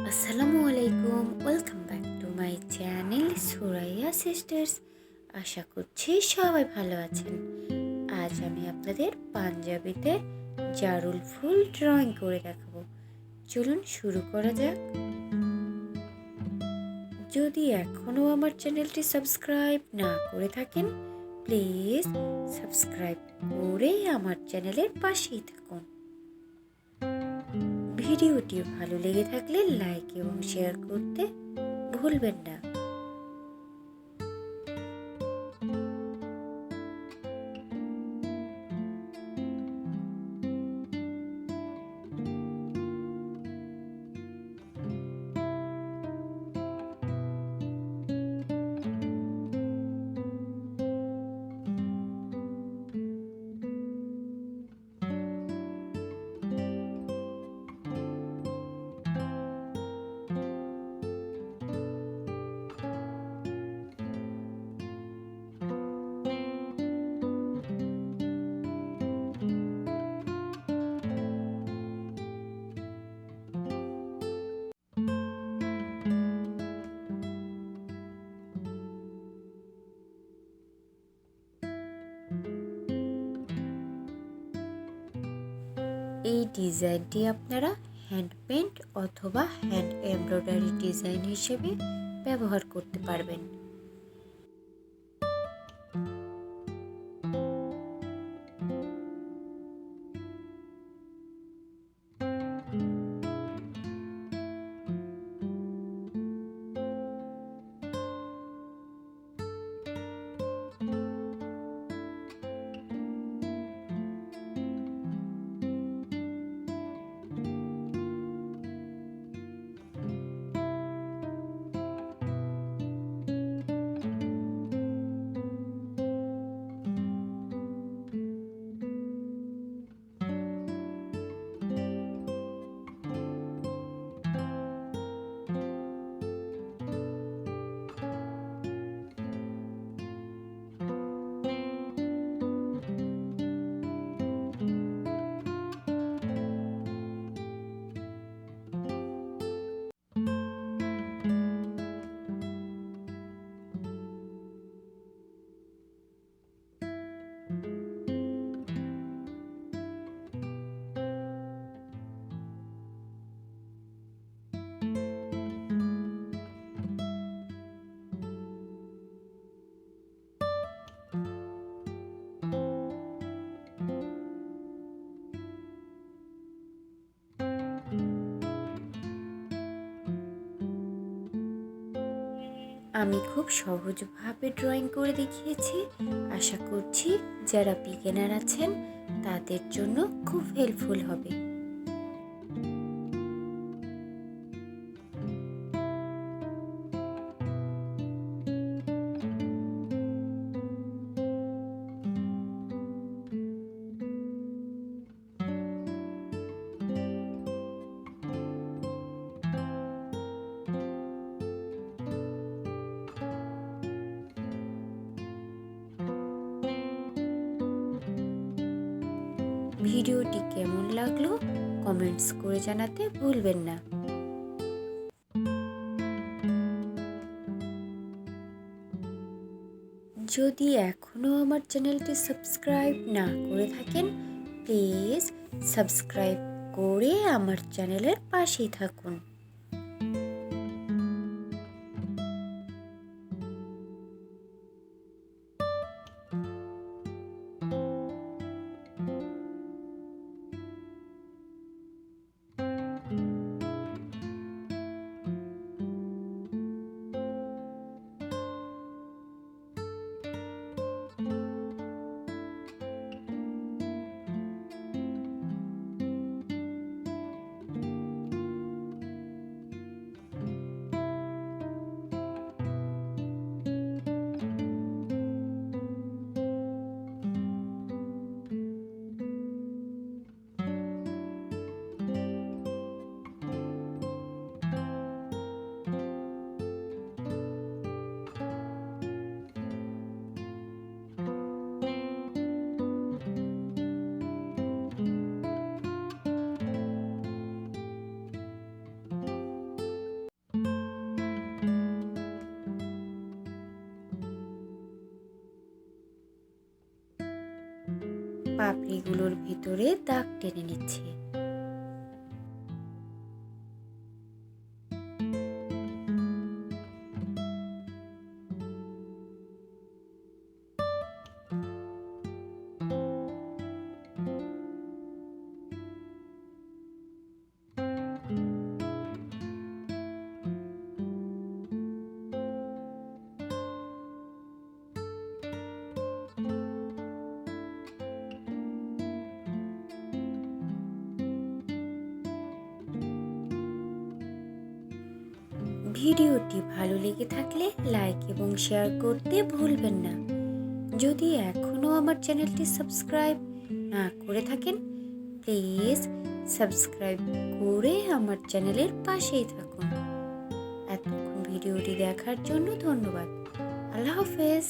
Assalamualaikum, welcome back to my channel Suraia Sisters. আশা করছি সবাই ভালো আছেন। আজ আমি আপনাদের পাঞ্জাবিতে জারুল ফুল ড্রয়িং করে দেখাবো। চলুন শুরু করা যাক। যদি এখনো আমার চ্যানেলটি সাবস্ক্রাইব না করে থাকেন, প্লিজ সাবস্ক্রাইব করে আমার চ্যানেলের পাশেই থাকুন। ভিডিওটি ভালো লেগে থাকলে লাইক এবং শেয়ার করতে ভুলবেন না। এই ডিজাইনটি আপনারা হ্যান্ড পেইন্ট অথবা হ্যান্ড এমব্রয়ডারি ডিজাইন হিসেবে ব্যবহার করতে পারবেন। আমি খুব সহজভাবে ড্রয়িং করে দেখিয়েছি। আশা করছি যারা বিগিনার আছেন তাদের জন্য খুব হেল্পফুল হবে। ভিডিওটি কেমন লাগলো কমেন্টস করে জানাতে ভুলবেন না। যদি এখনো আমার চ্যানেলটি সাবস্ক্রাইব না করে থাকেন, প্লিজ সাবস্ক্রাইব করে আমার চ্যানেলের পাশেই থাকুন। পাপড়িগুলোর ভিতরে দাগ টেনে নিচ্ছি। ভিডিওটি ভালো লেগে থাকলে লাইক এবং শেয়ার করতে ভুলবেন না। যদি এখনও আমার চ্যানেলটি সাবস্ক্রাইব না করে থাকেন, প্লিজ সাবস্ক্রাইব করে আমার চ্যানেলের পাশেই থাকুন। এতক্ষণ ভিডিওটি দেখার জন্য ধন্যবাদ। আল্লাহ হাফেজ।